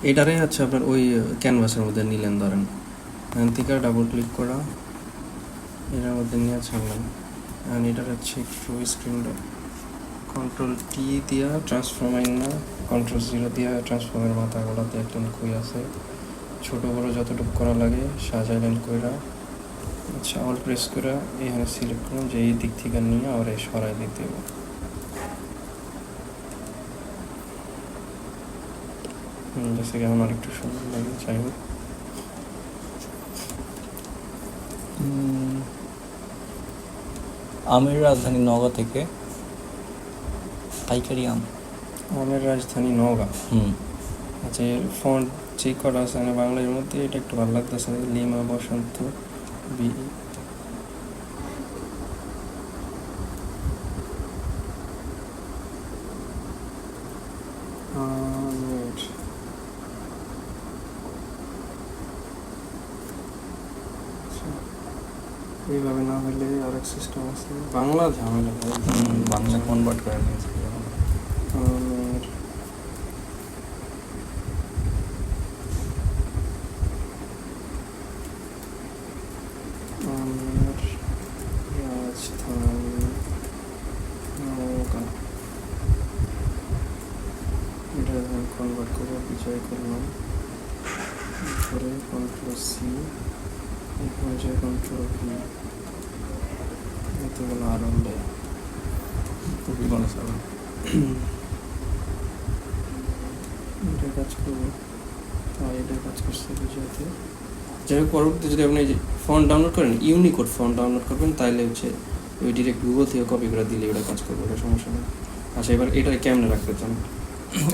এটারে হচ্ছে আপনার ওই ক্যানভাসের মধ্যে নিলেন, ধরেন এখান থেকে ডাবল ক্লিক করা, এটার মধ্যে নিয়ে ছাড়লাম। আর এটার হচ্ছে একটু স্ক্রিনটা কন্ট্রোল টি দিয়া ট্রান্সফর্ম আইন না, কন্ট্রোল 0 দিয়া ট্রান্সফর্মের মাথাগুলো দেখলেন কই আছে, ছোটো বড়ো যতটুকু করা লাগে সাজাইলেন কইরা। আচ্ছা, অল প্রেস করে এখানে সিলেক্ট করুন যে এই দিক থেকে নিয়ে আর এই সরাই দিতে হবে। জেসে কি আমার একটু সুন্দর লাগে, যাই হোক। আমের রাজধানী নওগাঁ থেকে পাইকারি আমের রাজধানী নওগাঁ। আচ্ছা, এর ফন্ট চেক করা আছে না বাংলার মধ্যে, এটা একটু ভালো লাগতেছে, লিমা বসন্ত বি। এইভাবে না হলে আরেক সিস্টেম আছে, বাংলা ঝামেলা, বাংলা কনভার্ট করে নিয়েছে। কনভার্ট করে বিজয় করলাম, তারপরে কন্ট্রোল সি, বিজয় কন্ট্রোল ভি, এতে গেল আরম্ভে খুবই ভালো সারা এটা কাজ করবো। আর এটা কাজ করছে বিজয়তে। যাই হোক, পরবর্তী যদি আপনি ফন্ট ডাউনলোড করেন, ইউনিকোড ফন্ট ডাউনলোড করবেন, তাহলে হচ্ছে ওই ডিরেক্ট গুগল থেকে কপি করে দিলে ওটা কাজ করবে, ওটা সমস্যা নেই। আচ্ছা, এবার এটা কেমনে রাখতে চান?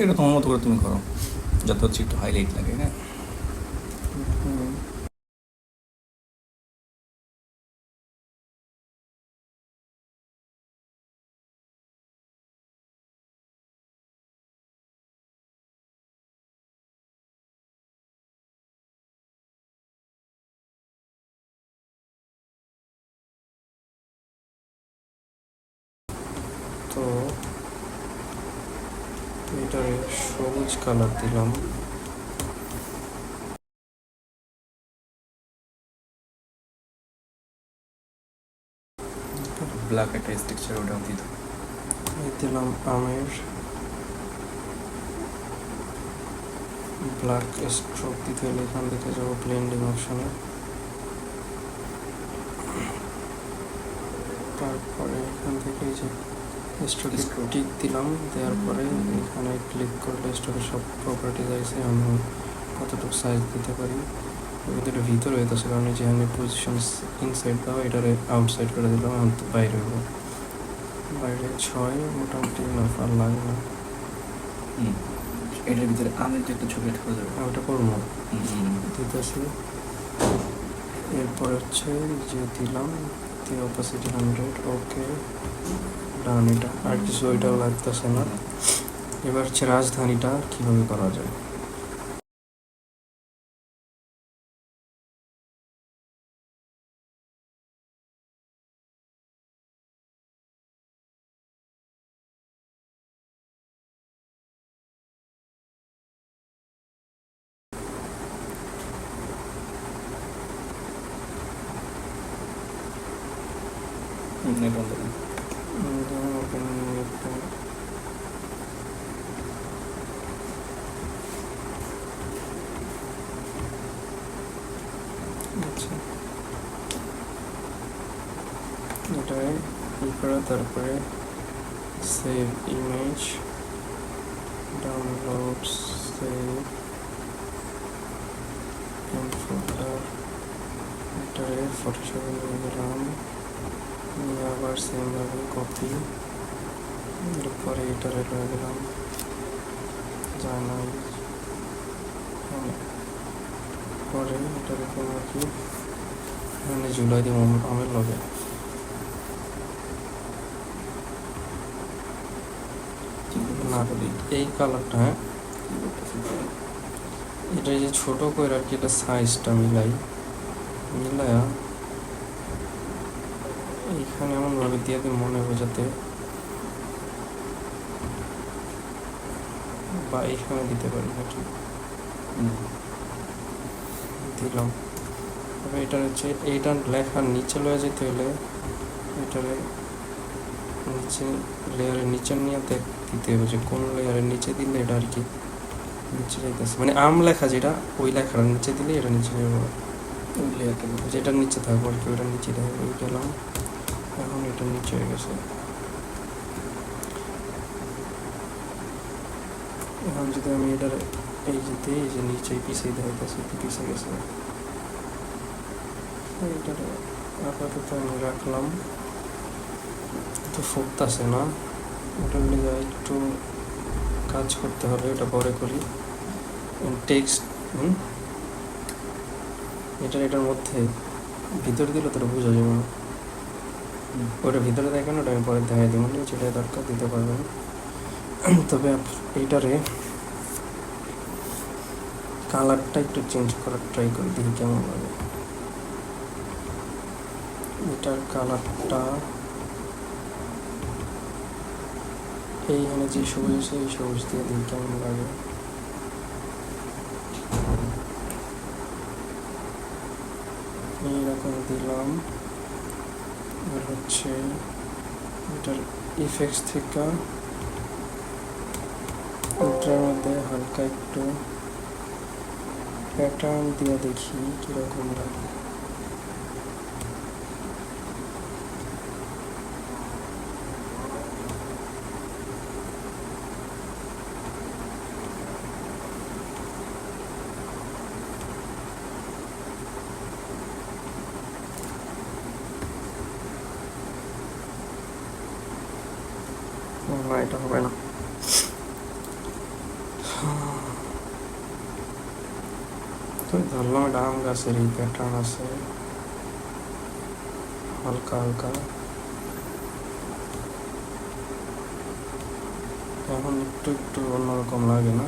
এটা তোমার মতো করে তুমি করো, যাতে হচ্ছে একটু হাইলাইট লাগে। হ্যাঁ, তো এটার সবুজ কালার দিলাম। ব্ল্যাক একটা স্ট্রাকচার ওটাও দিত। দিলাম আমের ব্ল্যাক স্ট্রোক দিতে হলে এখান থেকে যাবো ব্লেন্ডিং অপশানে, তারপরে এখান থেকে যে স্ট্রোকে টিক দিলাম, দেওয়ার পরে এখানে ক্লিক করলে স্ট্রোকের সব প্রপার্টিজ আছে, আমি কতটুকু সাইজ দিতে পারি। এটা ভিতরে হইতেছে, কারণ যেখানে পজিশন ইনসাইড দেওয়া, এটারে আউটসাইড করে দিলাম, এখন তো বাইরে হইব, বাইরে 6 মোটামুটি নাফ আর লাগে না। এটার ভিতরে আমের যে একটা ছবি করে দেবে, ওটা করবো দিতেছি। এরপর হচ্ছে যে দিলাম অপাসিটি 100, ওকে ডান। এটা আর কিছু ওইটাও লাগতেছে না। এবার হচ্ছে রাজধানীটা কীভাবে করা যায়। আচ্ছা, এটাই ই করা, তারপরে save image, download, save folder, এটারে ফটোশপে নিয়ে গেলাম, নিয়ে আবার সেমভাবে কপি, এরপরে এটারে লয়ে গেলাম জানাই, পরে এটারে কোনো কি এখানে জুলাই দিব আমের লগে। না, এই কালারটা, হ্যাঁ এটা যে ছোট করে আর কি, এটা সাইজটা মিলায়া এইখানে এমনভাবে দিয়ে দিই মনে হবে যাতে, বা এইখানে দিতে পারি নাকি, দিলাম। তবে এটার হচ্ছে এইটা লেখার নিচে লয়ে যেতে হলে এটারে নিচে লেয়ারের নিচে নিয়ে দিতে হবে যে কোন লেয়ারের নিচে দিলে এটা আর কি নিচে যাইতেছে, মানে আম লেখা যেটা ওই লেখার নিচে দিলে এটা নিচে যাবে, ওই লেয়ারটা যেটার নিচে থাকবো আর কি ওইটার নিচে থাকবে। ওই গেলাম, এখন এটা নিচে হয়ে গেছে। এখন যদি আমি এটার এই যে দিই, এই যে নিচে পিছিয়ে দেখাইতেছে, একটু পিছিয়ে গেছে, এইটার আপাতত আমি রাখলাম। তো ফুটতেছে না, ওটার লিগে একটু কাজ করতে হবে, ওটা পরে করি। টেক্সট এটার মধ্যে ভিতরে দিলে তোটা বোঝা যাবে না, ওটা ভিতরে দেখেন, ওটা আমি পরে দেখাই দেবো, যেটা দরকার দিতে পারবেন। তবে এইটারে কালারটা একটু চেঞ্জ করার ট্রাই করে দেখি কেমন লাগে। এটার কালারটা এইখানে যে সবুজ আছে এই সবুজ দিয়ে দেখি কেমন লাগে। এইরকম দিলাম। আর হচ্ছে এটার ইফেক্টস থেকে এটার মধ্যে হালকা একটু প্যাটার্ন দিয়ে দেখি কীরকম লাগে। না, এটা হবে না। তো ধরলাম এটা আম গাছের এই প্যাটার্ন আছে হালকা হালকা। এখন একটু একটু অন্যরকম লাগে না?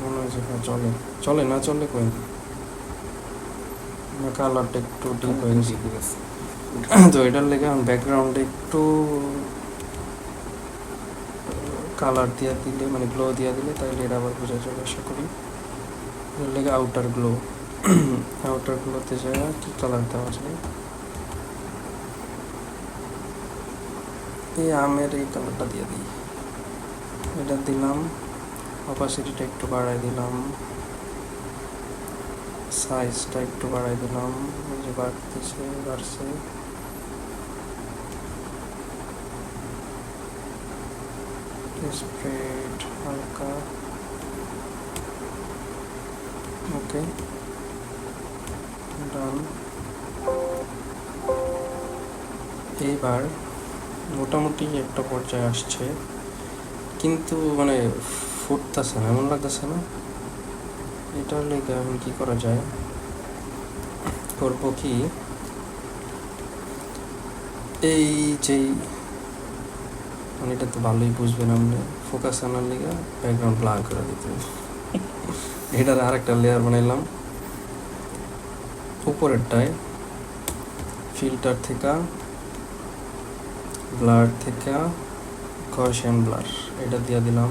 মনে হয়েছে চলে চলে না চলে কই না, কালারটা একটু ডিপ হয়ে গেছে। তো এটার লেগে এখন ব্যাকগ্রাউন্ডে একটু কালার দিয়ে দিলে, মানে গ্লো দিয়ে দিলে, তাইলে এটা আবার বোঝা যাবে আশা করি। এর লেগে আউটার গ্লো, আউটার গ্লোতে যায় কি কালার দেওয়া যায়, এই আমের এই কালারটা দিয়ে দিই। এটা দিলাম, অপাসিটিটা একটু বাড়াই দিলাম, সাইজটা একটু বাড়াই দিলাম, এই যে বাড়ছে। স্প্রেড হালকা, ওকে ডান। এইবার মোটামুটি একটা পর্যায়ে আসছে, কিন্তু মানে ফুটতেছে না, এমন লাগতেছে না। এটার লেগে এখন কী করা যায়, করবো কি, এই যেই মানে এটা তো ভালোই বুঝবেন আপনি, ফোকাস আনার লেগে ব্যাকগ্রাউন্ড ব্লার করে দিতে হবে। এটার আর একটা লেয়ার বানাইলাম, উপরেরটায় ফিল্টার থেকে, ব্লার থেকে গসিয়ান ব্লার, এটা দিয়ে দিলাম।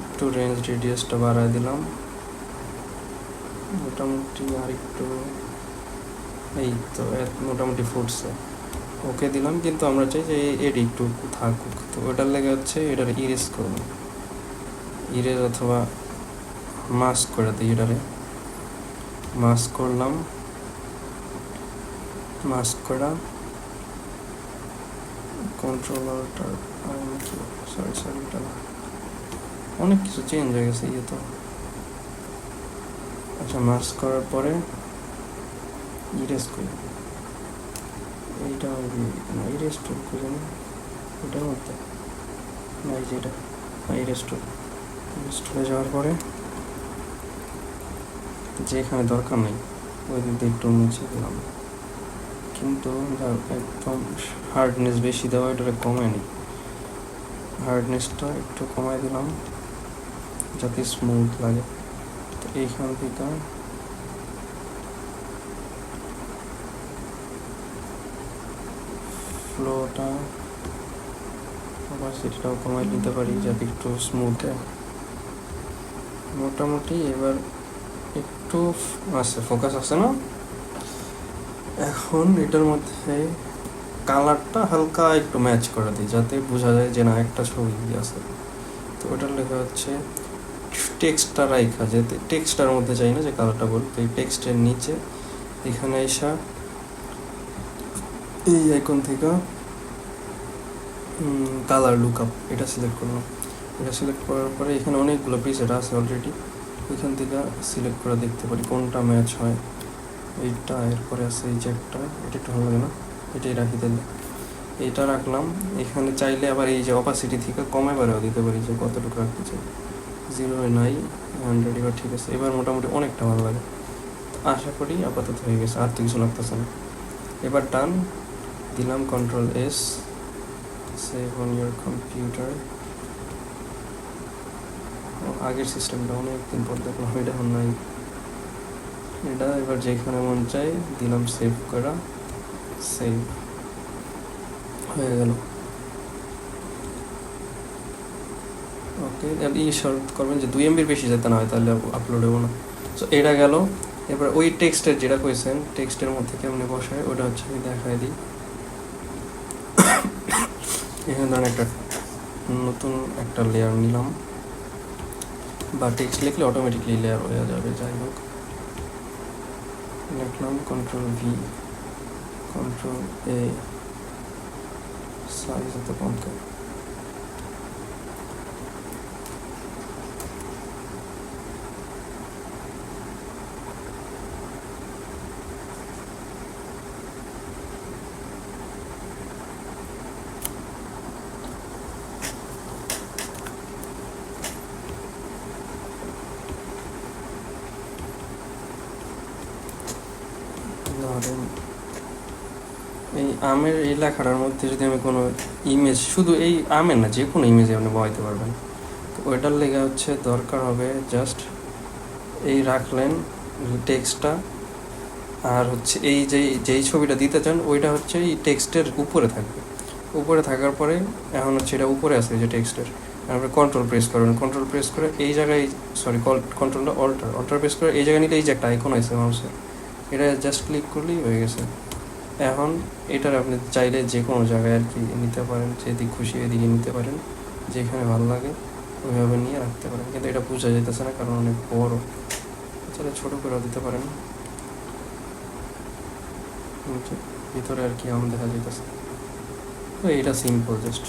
একটু রেঞ্জ রেডিয়াসটা বাড়ায় দিলাম, মোটামুটি আর একটু, এই তো মোটামুটি ফুটছে, ওকে দিলাম। কিন্তু আমরা চাই যে এটি একটু থাকুক, তো ওটার লেগে হচ্ছে এটার ইরেজ করব, ইরেজ অথবা মাস্ক করে দিই। এটারে মাস্ক করলাম, মাস্ক করা কন্ট্রোলারটা, সরি এটা না, অনেক কিছু চেঞ্জ হয়ে গেছে ইয়ে তো। আচ্ছা, মাস্ক করার পরে ইরেজ করি, এইটা ইরেজ টুল খুঁজে না, এটার মধ্যে না, এই যে এটা ইরেজ টুল, ইরেজ টুলে যাওয়ার পরে যেখানে দরকার নেই ওই দিকে একটু মুছে দিলাম। কিন্তু একদম হার্ডনেস বেশি দেওয়া, এটাকে কমায় নি, হার্ডনেসটা একটু কমাই দিলাম যাতে স্মুথ লাগে। তো এইখান থেকে ফ্লোটা, অপাসিটিটাও কমাই নিতে পারি যাতে একটু স্মুথ হয়। মোটামুটি এবার একটু আছে, ফোকাস আছে না? এখন এটার মধ্যে কালারটা হালকা একটু ম্যাচ করে দিই যাতে বোঝা যায় যে না একটা ছবি আছে। তো ওটার লেখা হচ্ছে টেক্সটটা রাইখা, যেতে টেক্সটার মধ্যে চাই না যে কালারটা বলতে, এই টেক্সটের নিচে এখানে এসা এই আইকন থেকে কালার লুকআপ এটা সিলেক্ট করলাম। এটা সিলেক্ট করার পরে এখানে অনেকগুলো প্রিসেট আছে অলরেডি, এখান থেকে সিলেক্ট করে দেখতে পারি কোনটা ম্যাচ হয়। এইটা, এরপরে আছে এই যে একটা, এটা একটু ভালো লাগে না, এটাই রাখি দিলে। এইটা রাখলাম। এখানে চাইলে আবার এই যে অপাসিটি থেকে কমে বাড়াও দিতে পারি যে কতটুকু রাখতে চাই। 0 নাই, 100 এবার ঠিক আছে। এবার মোটামুটি অনেকটা ভালো লাগে। আশা করি আপাতত হয়ে গেছে, আর তো কিছু লাগতেছে না। এবার ডান দিলাম, Ctrl+S, save on your computer. আগের সিস্টেমটা অনেকদিন পর দেখলাম, এটা এখন নাই। এটা এবার যেখানে মন চাই দিলাম, সেভ করা, সেভ হয়ে গেল। ওকে, এই শর্ট করবেন যে 2 MB বেশি যেতে না হয়, তাহলে আপলোড হবো না। সো এটা গেল। এবার ওই টেক্সটের যেটা কইছেন, টেক্সটের মধ্যে কেমনি বসায় ওটা হচ্ছে আমি দেখাই দিই। এখানে ধরেন একটা নতুন একটা লেয়ার নিলাম, বা টেক্সট লিখলে অটোমেটিকলি লেয়ার হয়ে যাবে। যাই হোক, লিখলাম Ctrl+V, Ctrl+A, সাইজ এত কম কেন? ধরেন এই আমের এই লেখাটার মধ্যে যদি আমি কোনো ইমেজ, শুধু এই আমের না, যে কোনো ইমেজে আপনি বসাইতে পারবেন। তো ওইটার লেগে হচ্ছে দরকার হবে জাস্ট এই রাখলেন টেক্সটটা, আর হচ্ছে এই যেই ছবিটা দিতে চান ওইটা হচ্ছে এই টেক্সটের উপরে থাকবে। উপরে থাকার পরে এখন হচ্ছে এটা উপরে আছে যে টেক্সটের, তারপরে কন্ট্রোল প্রেস করবেন। কন্ট্রোল প্রেস করে এই জায়গায়, সরি কন্ট্রোলটা অল্টার প্রেস করে এই জায়গায় নিলে এই যে একটা আইকন আছে মাউসের, এটা জাস্ট ক্লিক করলেই হয়ে গেছে। এখন এটার আপনি চাইলে যে কোনো জায়গায় আর কি নিতে পারেন, যেদিক খুশি এদিকে নিতে পারেন, যেখানে ভালো লাগে ওইভাবে নিয়ে রাখতে পারেন। কিন্তু এটা বোঝা যেতেছে না কারণ অনেক বড়, তাহলে ছোটো করেও দিতে পারেন। ভিতরে আর কি আম দেখা যেতেছে। তো এইটা সিম্পল, জাস্ট